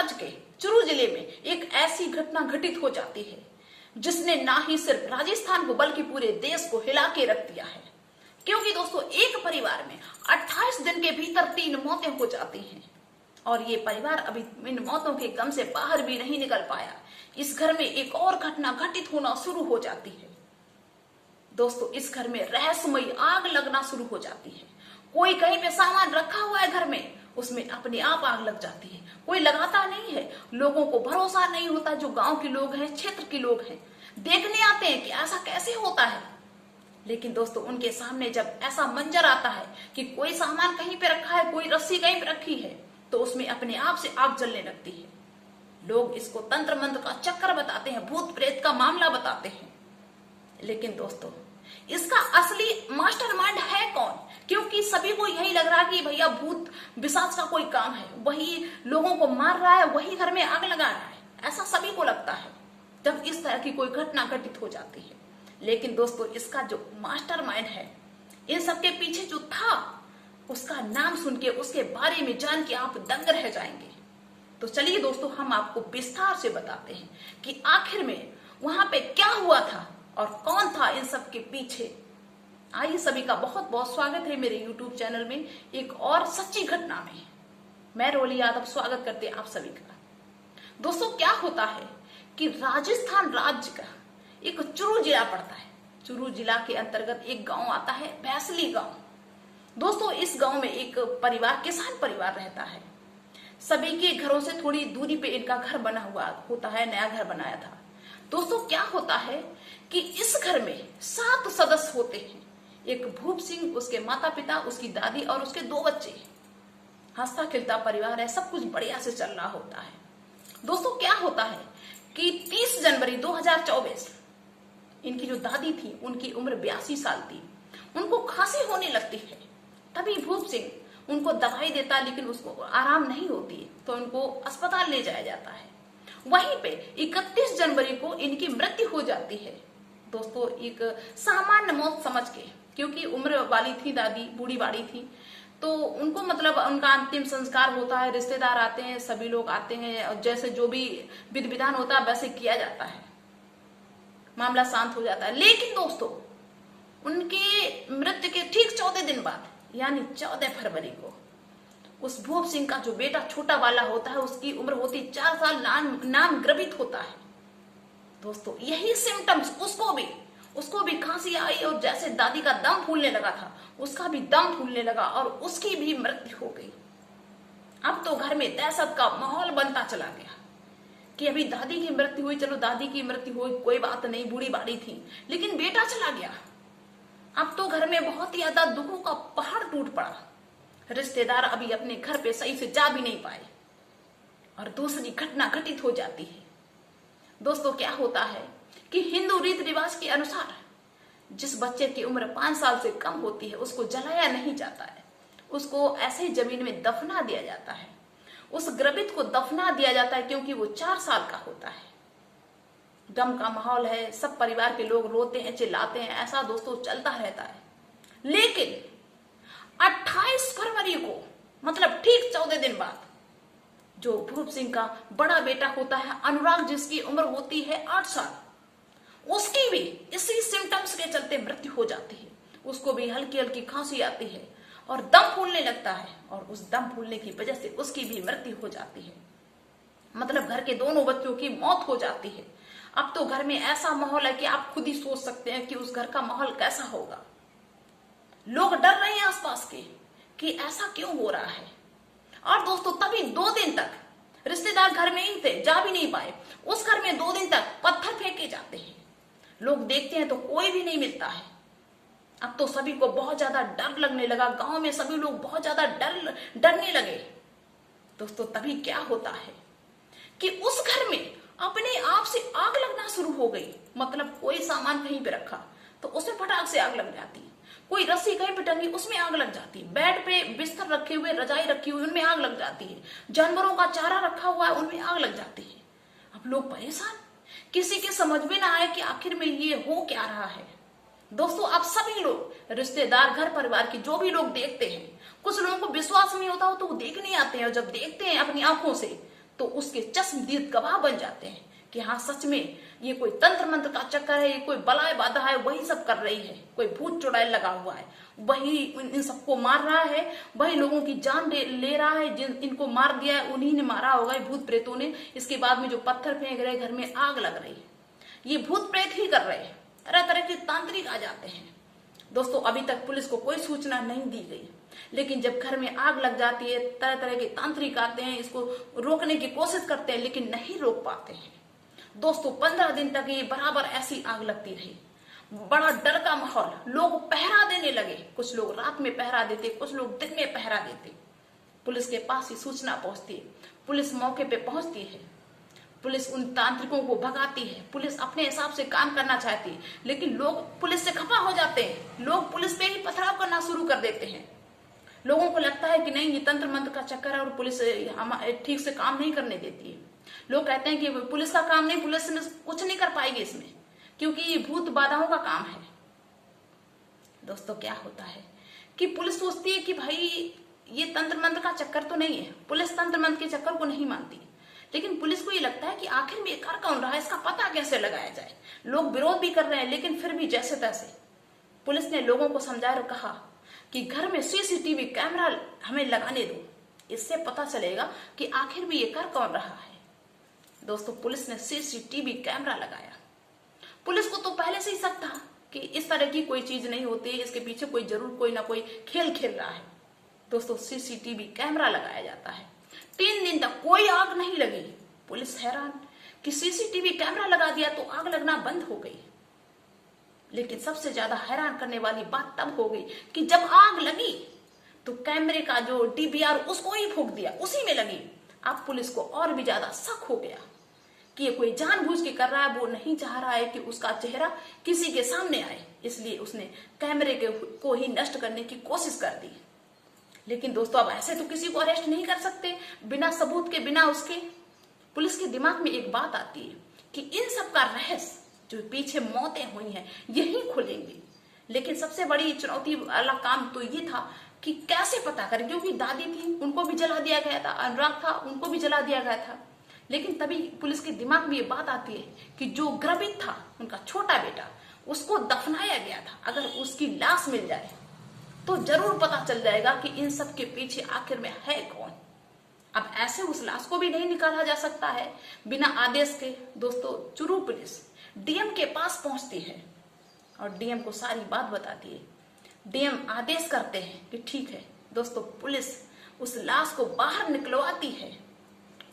राज्य के चुरू जिले में एक ऐसी घटना घटित हो जाती है जिसने ना ही सिर्फ राजस्थान को बल्कि पूरे देश को हिला के रख दिया है। क्योंकि दोस्तों एक परिवार में 28 दिन के भीतर 3 मौतें हो जाती हैं और ये परिवार अभी इन मौतों के गम से बाहर भी नहीं निकल पाया। इस घर में एक और घटना घटित होना शुरू हो जाती है। दोस्तों इस घर में रहस्यमयी आग लगना शुरू हो जाती है। कोई कहीं पे सामान रखा हुआ है घर में, उसमें अपने आप आग लग जाती है। कोई लगाता नहीं है, लोगों को भरोसा नहीं होता। जो गांव के लोग हैं, क्षेत्र के लोग हैं, देखने आते हैं कि ऐसा कैसे होता है। लेकिन दोस्तों उनके सामने जब ऐसा मंजर आता है कि कोई सामान कहीं पे रखा है, कोई रस्सी कहीं पे रखी है, तो उसमें अपने आप से आग जलने लगती है। लोग इसको तंत्र मंत्र का चक्कर बताते हैं, भूत प्रेत का मामला बताते हैं। लेकिन दोस्तों इसका असली मास्टरमाइंड है कौन? क्योंकि सभी को यही लग रहा है कि भैया भूत पिशाच का कोई काम है, वही लोगों को मार रहा है, वही घर में आग लगा रहा है। ऐसा सभी को लगता है जब इस तरह की कोई घटना घटित हो जाती है। लेकिन दोस्तों इसका जो मास्टरमाइंड है, इन सबके पीछे जो था, उसका नाम सुन के, उसके बारे में जान के आप दंग रह जाएंगे। तो चलिए दोस्तों हम आपको विस्तार से बताते हैं कि आखिर में वहां पे क्या हुआ था और कौन था इन सब के पीछे। आइए, सभी का बहुत बहुत स्वागत है मेरे YouTube चैनल में एक और सच्ची घटना में। मैं रोली यादव स्वागत करते हैं आप सभी का। दोस्तों क्या होता है कि राजस्थान राज्य का एक चुरू जिला पड़ता है। चुरू जिला के अंतर्गत एक गांव आता है, भैसली गांव। दोस्तों इस गांव में एक परिवार, किसान परिवार रहता है। सभी के घरों से थोड़ी दूरी पे इनका घर बना हुआ होता है, नया घर बनाया था। दोस्तों क्या होता है कि इस घर में 7 सदस्य होते हैं। एक भूप सिंह, उसके माता पिता, उसकी दादी और उसके 2 बच्चे। हंसता खिलता परिवार है, सब कुछ बढ़िया से चल रहा होता है। दोस्तों क्या होता है कि 30 जनवरी 2024 इनकी जो दादी थी, उनकी उम्र 82 साल थी। उनको खांसी होने लगती है। तभी भूप सिंह उनको दवाई देता, लेकिन उसको आराम नहीं होती, तो उनको अस्पताल ले जाया जाता है। वहीं पे 31 जनवरी को इनकी मृत्यु हो जाती है। दोस्तों एक सामान्य मौत समझ के, क्योंकि उम्र वाली थी दादी, बूढ़ी बाड़ी थी, तो उनको मतलब उनका अंतिम संस्कार होता है, रिश्तेदार आते हैं, सभी लोग आते हैं और जैसे जो भी विधि विधान होता है वैसे किया जाता है, मामला शांत हो जाता है। लेकिन दोस्तों उनके मृत्यु के ठीक 14 दिन बाद यानी 14 फरवरी को उस भूप सिंह का जो बेटा छोटा वाला होता है, उसकी उम्र होती 4 साल, नाम गर्भित होता है। दोस्तों यही सिम्टम्स उसको भी खांसी आई और जैसे दादी का दम फूलने लगा था, उसका भी दम फूलने लगा और उसकी भी मृत्यु हो गई। अब तो घर में दहशत का माहौल बनता चला गया कि अभी दादी की मृत्यु हुई, चलो दादी की मृत्यु हुई, कोई बात नहीं, बूढ़ी बाड़ी थी, लेकिन बेटा चला गया। अब तो घर में बहुत ही ज्यादा दुखों का पहाड़ टूट पड़ा। रिश्तेदार अभी अपने घर पे सही से जा भी नहीं पाए और दूसरी घटना घटित हो जाती है। दोस्तों क्या होता है कि हिंदू रीति रिवाज के अनुसार जिस बच्चे की उम्र 5 साल से कम होती है उसको जलाया नहीं जाता है, उसको ऐसे ही जमीन में दफना दिया जाता है। उस गर्भित को दफना दिया जाता है क्योंकि वो 4 साल का होता है। गम का माहौल है, सब परिवार के लोग रोते हैं, चिल्लाते हैं, ऐसा दोस्तों चलता रहता है। लेकिन 28 फरवरी को, मतलब ठीक 14 दिन बाद, जो भूप सिंह का बड़ा बेटा होता है अनुराग, जिसकी उम्र होती है 8 साल, उसकी भी इसी सिम्टम्स के चलते मृत्यु हो जाती है। उसको भी हल्की हल्की खांसी आती है और दम फूलने लगता है और उस दम फूलने की वजह से उसकी भी मृत्यु हो जाती है। मतलब घर के दोनों बच्चों की मौत हो जाती है। अब तो घर में ऐसा माहौल है कि आप खुद ही सोच सकते हैं कि उस घर का माहौल कैसा होगा। लोग डर रहे हैं आसपास के कि ऐसा क्यों हो रहा है। और दोस्तों तभी 2 दिन तक रिश्तेदार घर में ही थे, जा भी नहीं पाए। उस घर में 2 दिन तक पत्थर फेंके जाते हैं। लोग देखते हैं तो कोई भी नहीं मिलता है। अब तो सभी को बहुत ज्यादा डर लगने लगा। गांव में सभी लोग बहुत ज्यादा डरने लगे। दोस्तों तभी क्या होता है कि उस घर में अपने आप से आग लगना शुरू हो गई। मतलब कोई सामान कहीं पे रखा तो उसमें फटाक से आग लग जाती, कोई रस्सी कहीं पे टंगी उसमें आग लग जाती, बेड पे बिस्तर रखे हुए, रजाई रखी हुई, उनमें आग लग जाती है, जानवरों का चारा रखा हुआ है उनमें आग लग जाती है। अब लोग परेशान, किसी के समझ में ना आए कि आखिर में ये हो क्या रहा है। दोस्तों आप सभी लोग, रिश्तेदार, घर परिवार के जो भी लोग देखते हैं, कुछ लोगों को विश्वास नहीं होता हो तो वो देखने आते हैं और जब देखते हैं अपनी आंखों से तो उसके चश्मदीद गवाह बन जाते हैं कि हाँ सच में ये कोई तंत्र मंत्र का चक्कर है, ये कोई बलाय बाधा है, वही सब कर रही है, कोई भूत चुड़ैल लगा हुआ है, वही इन सबको मार रहा है, वही लोगों की जान ले रहा है। जिन इनको मार दिया है उन्हीं ने मारा होगा, भूत प्रेतों ने। इसके बाद में जो पत्थर फेंक रहे, घर में आग लग रही है, ये भूत प्रेत ही कर रहे हैं। तरह तरह के तांत्रिक आ जाते हैं। दोस्तों अभी तक पुलिस को कोई सूचना नहीं दी गई, लेकिन जब घर में आग लग जाती है, तरह तरह के तांत्रिक आते हैं, इसको रोकने की कोशिश करते हैं, लेकिन नहीं रोक पाते हैं। दोस्तों 15 दिन तक ये बराबर ऐसी आग लगती रही। बड़ा डर का माहौल, लोग पहरा देने लगे। कुछ लोग रात में पहरा देते, कुछ लोग दिन में पहरा देते। पुलिस के पास ही सूचना पहुंचती है, पुलिस मौके पे पहुंचती है, पुलिस उन तांत्रिकों को भगाती है। पुलिस अपने हिसाब से काम करना चाहती है, लेकिन लोग पुलिस से खफा हो जाते हैं। लोग पुलिस पे ही पथराव करना शुरू कर देते हैं। लोगों को लगता है कि नहीं, ये तंत्र मंत्र का चक्कर है और पुलिस ठीक से काम नहीं करने देती है। लोग कहते हैं कि पुलिस का काम नहीं, पुलिस में कुछ नहीं कर पाएगी इसमें, क्योंकि ये भूत बाधाओं का काम है। दोस्तों क्या होता है कि पुलिस सोचती है कि भाई ये तंत्र मंत्र का चक्कर तो नहीं है, पुलिस तंत्र मंत्र के चक्कर को नहीं मानती। लेकिन पुलिस को ये लगता है कि आखिर में ये कर कौन रहा है, इसका पता कैसे लगाया जाए। लोग विरोध भी कर रहे हैं, लेकिन फिर भी जैसे तैसे पुलिस ने लोगों को समझाया और कहा कि घर में सीसीटीवी कैमरा हमें लगाने दो, इससे पता चलेगा कि आखिर में ये कर कौन रहा है। दोस्तों पुलिस ने सीसीटीवी कैमरा लगाया। पुलिस को तो पहले से ही शक था कि इस तरह की कोई चीज नहीं होती, इसके पीछे कोई जरूर कोई ना कोई खेल खेल रहा है। दोस्तों सीसीटीवी कैमरा लगाया जाता है। 3 दिन तक कोई आग नहीं लगी। पुलिस हैरान कि सीसीटीवी कैमरा लगा दिया तो आग लगना बंद हो गई। लेकिन सबसे ज्यादा हैरान करने वाली बात तब हो गई कि जब आग लगी तो कैमरे का जो डीवीआर उसको ही फूंक दिया, उसी में लगी। अब पुलिस को और भी ज्यादा शक हो गया कि ये कोई जानबूझ के कर रहा है, वो नहीं चाह रहा है कि उसका चेहरा किसी के सामने आए, इसलिए उसने कैमरे को ही नष्ट करने की कोशिश कर दी। लेकिन दोस्तों अब ऐसे तो किसी को अरेस्ट नहीं कर सकते बिना सबूत के, बिना उसके। पुलिस के दिमाग में एक बात आती है कि इन सब का रहस्य, जो पीछे मौतें हुई हैं, यही खुलेंगे। लेकिन सबसे बड़ी चुनौती वाला काम तो ये था कि कैसे पता करें, क्योंकि दादी थी उनको भी जला दिया गया था, अनुराग था उनको भी जला दिया गया था। लेकिन तभी पुलिस के दिमाग में ये बात आती है कि जो गर्भित था उनका छोटा बेटा, उसको दफनाया गया था, अगर उसकी लाश मिल जाए तो जरूर पता चल जाएगा कि इन सब के पीछे आखिर में है कौन। अब ऐसे उस लाश को भी नहीं निकाला जा सकता है बिना आदेश के। दोस्तों चुरू पुलिस डीएम के पास पहुंचती है और डीएम को सारी बात बताती है। डीएम आदेश करते हैं कि ठीक है। दोस्तों पुलिस उस लाश को बाहर निकलवाती है,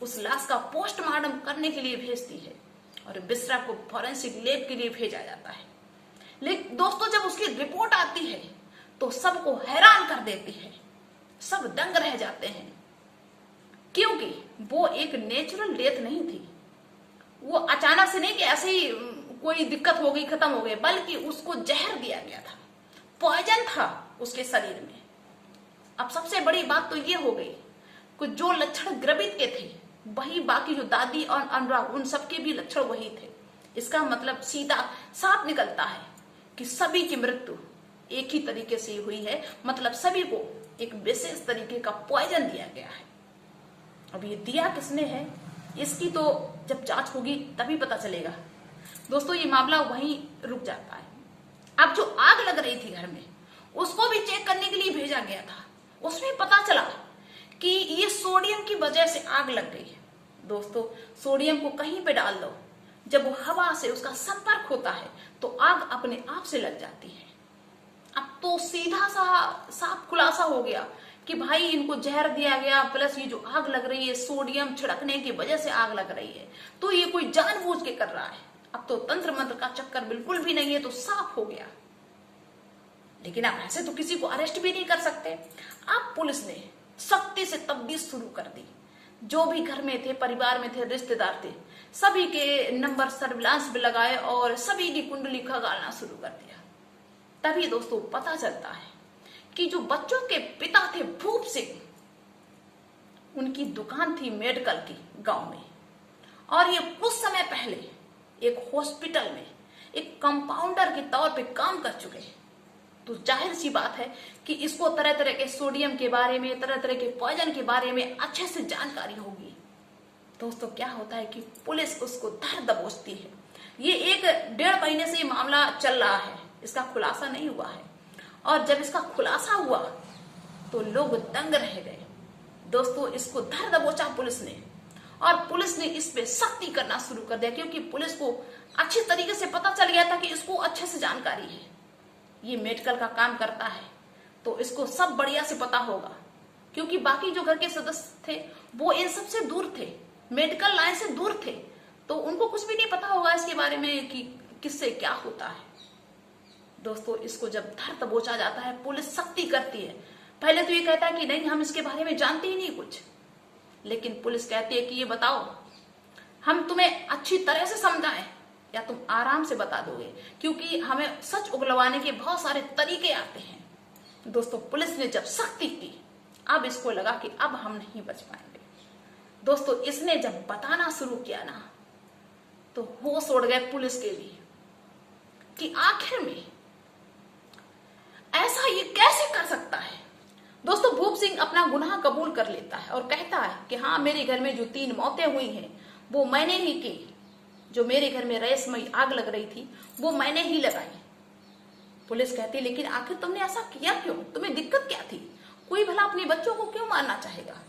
उस लाश का पोस्टमार्टम करने के लिए भेजती है और बिस्रा को फॉरेंसिक लैब के लिए भेजा जाता है। लेकिन दोस्तों जब उसकी रिपोर्ट आती है तो सबको हैरान कर देती है, सब दंग रह जाते हैं, क्योंकि वो एक नेचुरल डेथ नहीं थी। वो अचानक से नहीं कि ऐसे ही कोई दिक्कत हो गई खत्म हो गए, बल्कि उसको जहर दिया गया था, पॉइजन था उसके शरीर में। अब सबसे बड़ी बात तो ये हो गई कि जो लक्षण गर्भित के थे वही बाकी जो दादी और अनुराग उन सबके भी लक्षण वही थे। इसका मतलब सीधा साफ निकलता है कि सभी की मृत्यु एक ही तरीके से हुई है, मतलब सभी को एक विशेष तरीके का पॉइजन दिया गया है। अब ये दिया किसने है इसकी तो जब जांच होगी तभी पता चलेगा। दोस्तों ये मामला वहीं रुक जाता है। अब जो आग लग रही थी घर में उसको भी चेक करने के लिए भेजा गया था, उसमें पता चला कि ये सोडियम की वजह से आग लग गई है। दोस्तों सोडियम को कहीं पे डाल दो, जब वो हवा से उसका संपर्क होता है तो आग अपने आप से लग जाती है। अब तो सीधा सा साफ खुलासा हो गया कि भाई इनको जहर दिया गया, प्लस ये जो आग लग रही है सोडियम छिड़कने की वजह से आग लग रही है, तो ये कोई जानबूझ के कर रहा है। अब तो तंत्र मंत्र का चक्कर बिल्कुल भी नहीं है, तो साफ हो गया। लेकिन आप ऐसे तो किसी को अरेस्ट भी नहीं कर सकते। अब पुलिस ने सख्ती से तफ्तीश शुरू कर दी। जो भी घर में थे, परिवार में थे, रिश्तेदार थे, सभी के नंबर सर्विलांस में लगाए और सभी की कुंडली खंगालना शुरू कर दिया। तभी दोस्तों पता चलता है कि जो बच्चों के पिता थे भूप सिंह, उनकी दुकान थी मेडिकल की गांव में, और ये कुछ समय पहले एक हॉस्पिटल में एक कंपाउंडर के तौर पे काम कर चुके हैं। तो जाहिर सी बात है कि इसको तरह तरह के सोडियम के बारे में, तरह तरह के पॉइजन के बारे में अच्छे से जानकारी होगी। दोस्तों क्या होता है कि पुलिस उसको धर दबोचती है। ये 1-1.5 महीने से ये मामला चल रहा है, इसका खुलासा नहीं हुआ है। और जब इसका खुलासा हुआ तो लोग दंग रह गए। दोस्तों इसको धर दबोचा पुलिस ने, और पुलिस ने इस पे सख्ती करना शुरू कर दिया, क्योंकि पुलिस को अच्छी तरीके से पता चल गया था कि इसको अच्छे से जानकारी है, ये मेडिकल का काम करता है तो इसको सब बढ़िया से पता होगा। क्योंकि बाकी जो घर के सदस्य थे वो इन सब से दूर थे, मेडिकल लाइन से दूर थे, तो उनको कुछ भी नहीं पता होगा इसके बारे में कि किससे क्या होता है। दोस्तों इसको जब धर दबोचा जाता है, पुलिस सख्ती करती है। पहले तो ये कहता है कि नहीं, हम इसके बारे में जानते ही नहीं कुछ, लेकिन पुलिस कहती है कि ये बताओ, हम तुम्हें अच्छी तरह से समझाएं या तुम आराम से बता दोगे, क्योंकि हमें सच उगलवाने के बहुत सारे तरीके आते हैं। दोस्तों पुलिस ने जब सख्ती की, अब इसको लगा कि अब हम नहीं बच पाएंगे। दोस्तों इसने जब बताना शुरू किया ना, तो होश उड़ गए पुलिस के भी कि आखिर में ऐसा ये कैसे कर सकता है। दोस्तों भूप सिंह अपना गुनाह कबूल कर लेता है और कहता है कि हाँ, मेरे घर में जो 3 मौतें हुई हैं वो मैंने ही की। जो मेरे घर में रहस्यमयी आग लग रही थी वो मैंने ही लगाई। पुलिस कहती है लेकिन आखिर तुमने ऐसा किया क्यों, तुम्हें दिक्कत क्या थी, कोई भला अपने बच्चों को क्यों मारना चाहेगा।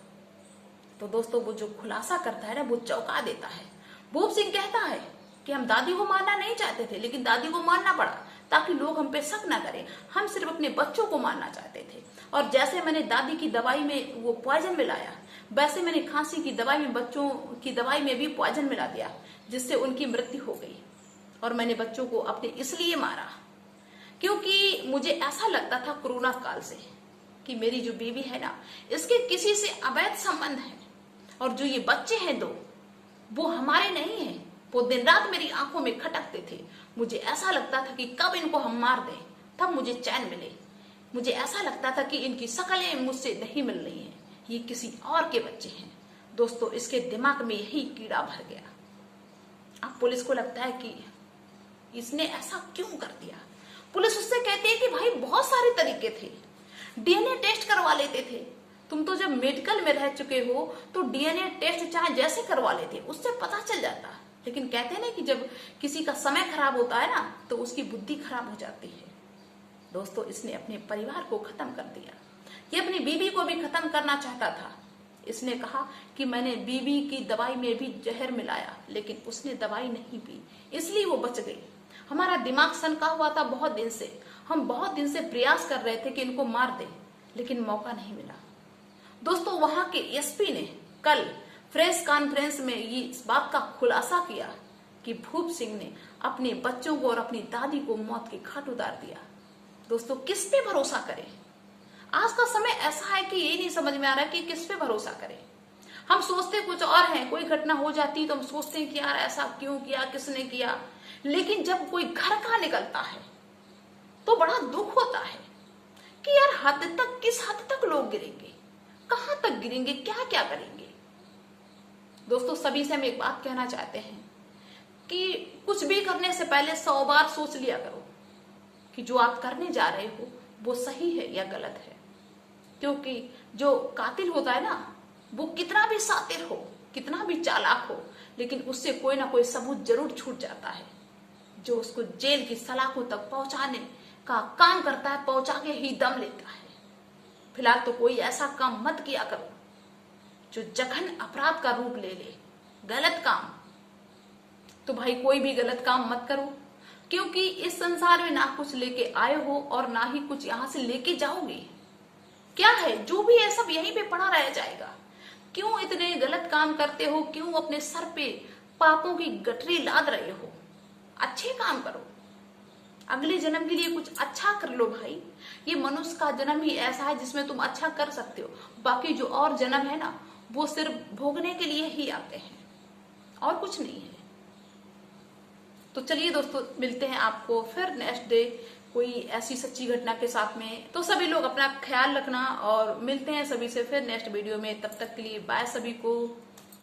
तो दोस्तों वो जो खुलासा करता है ना, वो चौंका देता है। भूप सिंह कहता है कि हम दादी को मारना नहीं चाहते थे, लेकिन दादी को मारना पड़ा ताकि लोग हम पे शक ना करें, हम सिर्फ अपने बच्चों को मारना चाहते थे। और जैसे मैंने दादी की दवाई में वो पॉइजन मिलाया, वैसे मैंने खांसी की दवाई में बच्चों की दवाई में भी पॉइजन मिला दिया, जिससे उनकी मृत्यु हो गई। और मैंने बच्चों को अपने इसलिए मारा क्योंकि मुझे ऐसा लगता था कोरोना काल से कि मेरी जो बीवी है ना, इसके किसी से अवैध संबंध है, और जो ये बच्चे हैं 2, वो हमारे नहीं हैं। वो दिन रात मेरी आंखों में खटकते थे। मुझे ऐसा लगता था कि कब इनको हम मार दें तब मुझे चैन मिले। मुझे ऐसा लगता था कि इनकी शक्लें मुझसे नहीं मिल रही हैं, ये किसी और के बच्चे हैं। दोस्तों इसके दिमाग में यही कीड़ा भर गया। अब पुलिस को लगता है कि इसने ऐसा क्यों कर दिया। पुलिस उससे कहती है कि भाई बहुत सारे तरीके थे, डीएनए टेस्ट करवा लेते थे, तुम तो जब मेडिकल में रह चुके हो तो डीएनए टेस्ट चाहे जैसे करवा लेते, उससे पता चल जाता। लेकिन कहते हैं ना कि जब किसी का समय खराब होता है ना, तो उसकी बुद्धि खराब हो जाती है। दोस्तों इसने अपने परिवार को खत्म कर दिया, ये अपनी बीवी को भी खत्म करना चाहता था। इसने कहा कि मैंने बीवी की दवाई में भी जहर मिलाया, लेकिन उसने दवाई नहीं पी, इसलिए वो बच गई। हमारा दिमाग सनका हुआ था बहुत दिन से, हम बहुत दिन से प्रयास कर रहे थे कि इनको मार दे, लेकिन मौका नहीं मिला। दोस्तों वहां के एसपी ने कल प्रेस कॉन्फ्रेंस में ये इस बात का खुलासा किया कि भूप सिंह ने अपने बच्चों को और अपनी दादी को मौत के घाट उतार दिया। दोस्तों किस पे भरोसा करें। आज का समय ऐसा है कि ये नहीं समझ में आ रहा कि किस पे भरोसा करें। हम सोचते कुछ और हैं, कोई घटना हो जाती तो हम सोचते हैं कि यार ऐसा क्यों किया, किसने किया। लेकिन जब कोई घर का निकलता है तो बड़ा दुख होता है कि यार किस हद तक लोग गिरेंगे, कहां तक गिरेंगे, क्या क्या करेंगे। दोस्तों सभी से हम एक बात कहना चाहते हैं कि कुछ भी करने से पहले 100 बार सोच लिया करो कि जो आप करने जा रहे हो वो सही है या गलत है। क्योंकि जो कातिल होता है ना, वो कितना भी शातिर हो, कितना भी चालाक हो, लेकिन उससे कोई ना कोई सबूत जरूर छूट जाता है जो उसको जेल की सलाखों तक पहुंचाने का काम करता है, पहुंचा के ही दम लेता है। फिलहाल तो कोई ऐसा काम मत किया करो जो जघन्य अपराध का रूप ले ले, गलत काम। तो भाई कोई भी गलत काम मत करो, क्योंकि इस संसार में ना कुछ लेके आए हो और ना ही कुछ यहां से लेके जाओगे। क्या है, जो भी है सब यहीं पे पड़ा रह जाएगा। क्यों इतने गलत काम करते हो, क्यों अपने सर पे पापों की गठरी लाद रहे हो। अच्छे काम करो, अगले जन्म के लिए कुछ अच्छा कर लो भाई। ये मनुष्य का जन्म ही ऐसा है जिसमें तुम अच्छा कर सकते हो, बाकी जो और जन्म है ना, वो सिर्फ भोगने के लिए ही आते हैं और कुछ नहीं है। तो चलिए दोस्तों, मिलते हैं आपको फिर नेक्स्ट डे कोई ऐसी सच्ची घटना के साथ में। तो सभी लोग अपना ख्याल रखना और मिलते हैं सभी से फिर नेक्स्ट वीडियो में। तब तक के लिए बाय सभी को।